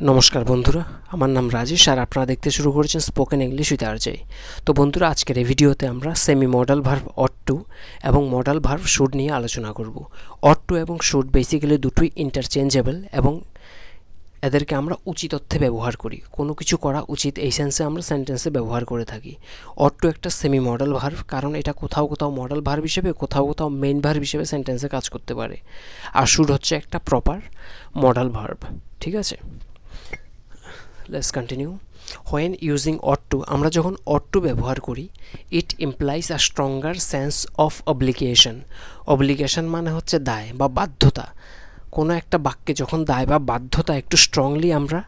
নমস্কার বন্ধুরা, আমার নাম রাজেশ আর আপনারা দেখতে শুরু করেছেন স্পোকেন ইংলিশ উইথ আরজে। তো বন্ধুরা, আজকের এই ভিডিওতে আমরা semi modal verb ought to এবং মডাল ভার্ব শুড নিয়ে আলোচনা করব। অট টু এবং শুড বেসিক্যালি দুটোই ইন্টারচেঞ্জেবল এবং এদেরকে আমরা উচিত অর্থে ব্যবহার করি। কোনো কিছু করা উচিত এই সেন্সে আমরা সেন্টেন্সে ব্যবহার করে থাকি। অট টু একটা সেমি মডাল ভার্ব, কারণ এটা কোথাও কোথাও মডাল ভার্ব হিসেবে, কোথাও কোথাও মেইন ভার্ব হিসেবে সেন্টেন্সে কাজ করতে পারে। আর শুড হচ্ছে একটা প্রপার মডাল ভার্ব। ঠিক আছে, let's continue. When using ought to, আমরা যখন ought to ব্যবহার করি, it implies a stronger sense of obligation. obligation মানে হচ্ছে দায় বা বাধ্যতা। কোনো একটা বাক্যে যখন দায় বা বাধ্যতা একটু স্ট্রংলি আমরা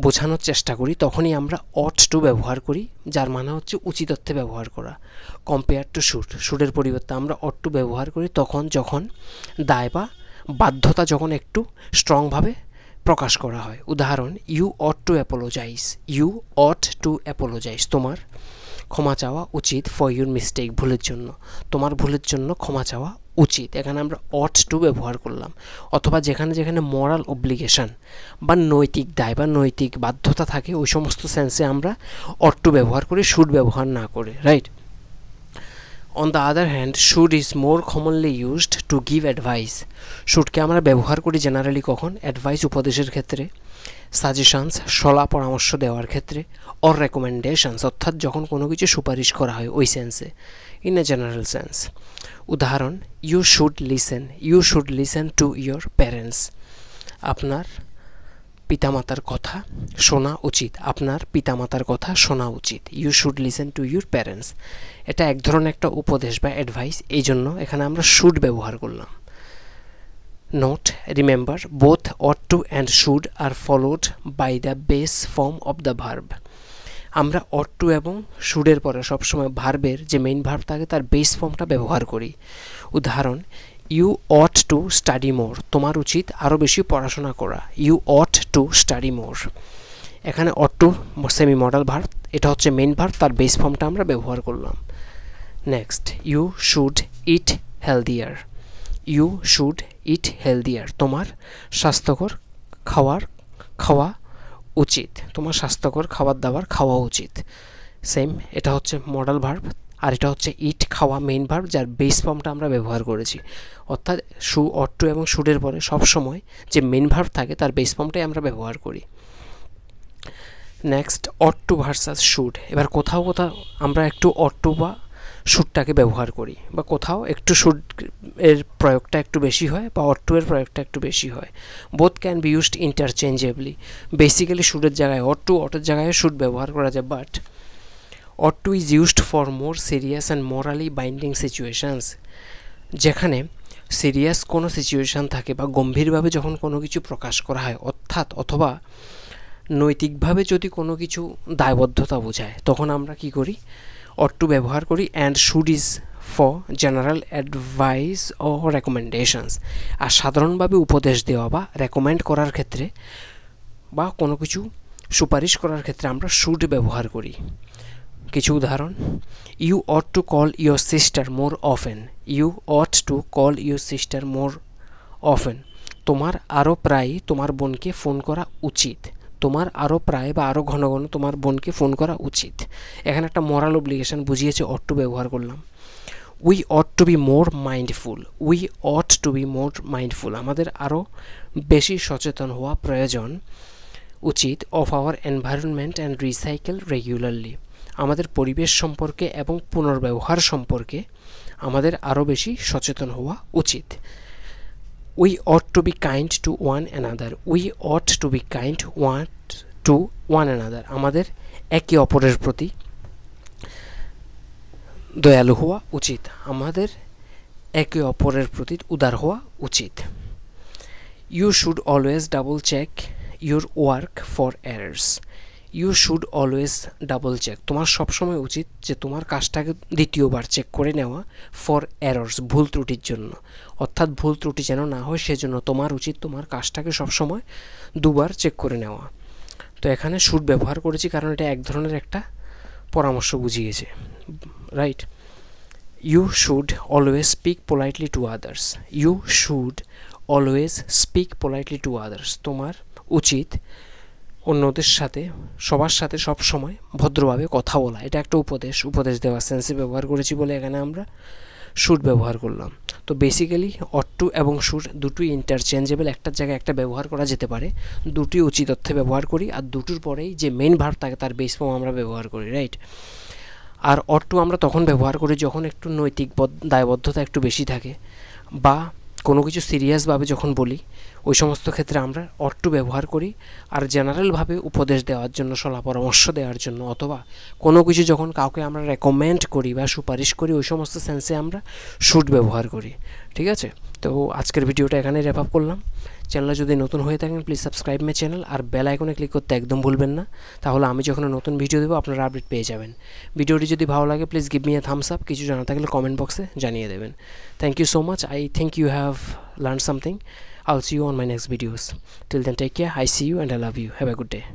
বোঝানোর চেষ্টা করি, তখনই আমরা ought to ব্যবহার করি, যার মানে হচ্ছে উচিত অর্থে ব্যবহার করা। কম্পেয়ার টু শুড, শুডের পরিবর্তে আমরা ought to ব্যবহার করি তখন যখন দায় বা বাধ্যতা যখন একটু স্ট্রংভাবে প্রকাশ করা হয়। উদাহরণ, you ought to apologize. You ought to apologize, তোমার ক্ষমা চাওয়া উচিত। ফর ইউর মিস্টেক, ভুলের জন্য, তোমার ভুলের জন্য ক্ষমা চাওয়া উচিত। এখানে আমরা অট টু ব্যবহার করলাম। অথবা যেখানে যেখানে মরাল অব্লিগেশন বা নৈতিক দায় বা নৈতিক বাধ্যতা থাকে, ওই সমস্ত সেন্সে আমরা অট টু ব্যবহার করি, শুড ব্যবহার না করে। Right? On the other hand, should is more commonly used to give advice. শুডকে আমরা ব্যবহার করি জেনারেলি কখন? অ্যাডভাইস, উপদেশের ক্ষেত্রে, সাজেশনস, সলা পরামর্শ দেওয়ার ক্ষেত্রে, অর রেকমেন্ডেশনস, অর্থাৎ যখন কোনো কিছু সুপারিশ করা হয় ওই সেন্সে, ইন এ জেনারেল সেন্স। উদাহরণ, you should listen to your parents. আপনার পিতামাতার কথা শোনা উচিত। আপনার পিতামাতার কথা শোনা উচিত। You should listen to your parents. এটা এক ধরনের একটা উপদেশ বা অ্যাডভাইস, এই জন্য এখানে আমরা শুড ব্যবহার করলাম। Note, remember, both ought to and should are followed by the base form of the verb. আমরা অট টু এবং শুডের পরে সবসময় ভার্বের যে মেইন ভার্ব থাকে তার বেস ফর্মটা ব্যবহার করি। উদাহরণ, you ought to study more, তোমার উচিত আরও বেশি পড়াশোনা করা। You ought to study more. এখানে ought to semi modal verb, এটা হচ্ছে মেইন ভার্ব, তার বেস ফর্মটা আমরা ব্যবহার করলাম। Next, you should eat healthier. You should eat healthier, তোমার স্বাস্থ্যকর খাওয়া উচিত। তোমার স্বাস্থ্যকর খাবার দাবার খাওয়া উচিত। সেম, এটা হচ্ছে মডাল ভার্ব আর এটা হচ্ছে ইট, খাওয়া, মেইন ভার্ব, যার বেস ফর্মটা আমরা ব্যবহার করেছি। অর্থাৎ অট টু এবং শুডের পরে সবসময় যে মেইন ভার্ব থাকে তার বেস ফর্মটাই আমরা ব্যবহার করি। Next, ought to versus should. এবার কোথাও কোথাও আমরা একটু অট টু বা শুডটাকে ব্যবহার করি, বা কোথাও একটু শুড এর প্রয়োগটা একটু বেশি হয় বা অট টু এর প্রয়োগটা একটু বেশি হয়। Both can be used interchangeably. Basically শুডের জায়গায় অট টু, অটের জায়গায় শুড ব্যবহার করা যায়, but ought to is used for more serious and morally binding situations. যেখানে সিরিয়াস কোনো সিচুয়েশান থাকে বা গম্ভীরভাবে যখন কোনো কিছু প্রকাশ করা হয়, অথবা নৈতিকভাবে যদি কোনো কিছু দায়বদ্ধতা বোঝায়, তখন আমরা কি করি? অট টু ব্যবহার করি। And should is for general advice ও রেকমেন্ডেশনস। আর সাধারণভাবে উপদেশ দেওয়া বা রেকমেন্ড করার ক্ষেত্রে বা কোনো কিছু সুপারিশ করার ক্ষেত্রে আমরা শুড ব্যবহার করি। কিছু উদাহরণ, you ought to call your sister more often. You ought to call your sister more often, তোমার আরও প্রায় তোমার বোনকে ফোন করা উচিত। তোমার আরও প্রায় বা আরও ঘন ঘন তোমার বোনকে ফোন করা উচিত। এখানে একটা মরাল অব্লিগেশন বুঝিয়েছে, অট টু ব্যবহার করলাম। We ought to be more mindful. We ought to be more mindful, আমাদের আরও বেশি সচেতন হওয়া প্রয়োজন উচিত। Of our environment and recycle regularly, আমাদের পরিবেশ সম্পর্কে এবং পুনর্ব্যবহার সম্পর্কে আমাদের আরও বেশি সচেতন হওয়া উচিত। We ought to be kind to one another. We ought to be kind to one another, আমাদের একে অপরের প্রতি দয়ালু হওয়া উচিত। আমাদের একে অপরের প্রতি উদার হওয়া উচিত। You should always double check your work for errors. You should always double check, তোমার সবসময় উচিত যে তোমার কাজটাকে দ্বিতীয়বার চেক করে নেওয়া। ফর এরর্স, ভুল ত্রুটির জন্য, অর্থাৎ ভুল ত্রুটি যেন না হয় সেজন্য তোমার উচিত তোমার কাজটাকে সবসময় দুবার চেক করে নেওয়া। তো এখানে শুড ব্যবহার করেছি কারণ এটা এক ধরনের একটা পরামর্শ বুঝিয়েছে। Right? You should always speak politely to others. You should always speak politely to others, তোমার উচিত অন্যদের সাথে সবার সাথে সব সময় ভদ্রভাবে কথা বলা, এটা একটা উপদেশ দেওয়ার সেন্সে ব্যবহার করেছি বলে এখানে আমরা শুড ব্যবহার করলাম। তো বেসিক্যালি অট টু এবং শুড দুটোই ইন্টারচেঞ্জেবল, একটার জায়গায় একটা ব্যবহার করা যেতে পারে, দুটি উচিত অর্থে ব্যবহার করি, আর দুটোর পরেই যে মেইন ভার্ব থাকে তার বেস ফর্ম আমরা ব্যবহার করি, রাইট। আর অট টু আমরা তখন ব্যবহার করি যখন একটু নৈতিক দায়বদ্ধতা একটু বেশি থাকে, বা কোনো কিছু সিরিয়াসভাবে যখন বলি ওই সমস্ত ক্ষেত্রে আমরা অট টু ব্যবহার করি। আর জেনারেলভাবে উপদেশ দেওয়ার জন্য, সলা পরামর্শ দেওয়ার জন্য, অথবা কোনো কিছু যখন কাউকে আমরা রেকমেন্ড করি বা সুপারিশ করি ওই সমস্ত সেন্সে আমরা শুড ব্যবহার করি, ঠিক আছে। তো আজকের ভিডিওটা এখানে র্যাপ আপ করলাম। চ্যানেলে যদি নতুন হয়ে থাকেন প্লিজ সাবস্ক্রাইব মাই চ্যানেল, আর বেল আইকনে ক্লিক করতে একদম ভুলবেন না, তাহলে আমি যখন নতুন ভিডিও দেবো আপনারা আপডেট পেয়ে যাবেন। ভিডিওটি যদি ভালো লাগে please give me a thumbs up, কিছু জানা থাকলে কমেন্ট বক্সে জানিয়ে দেবেন। Thank you so much, I think you have learned something. I'll see you on my next videos. Till then, take care, I see you and I love you. Have a good day.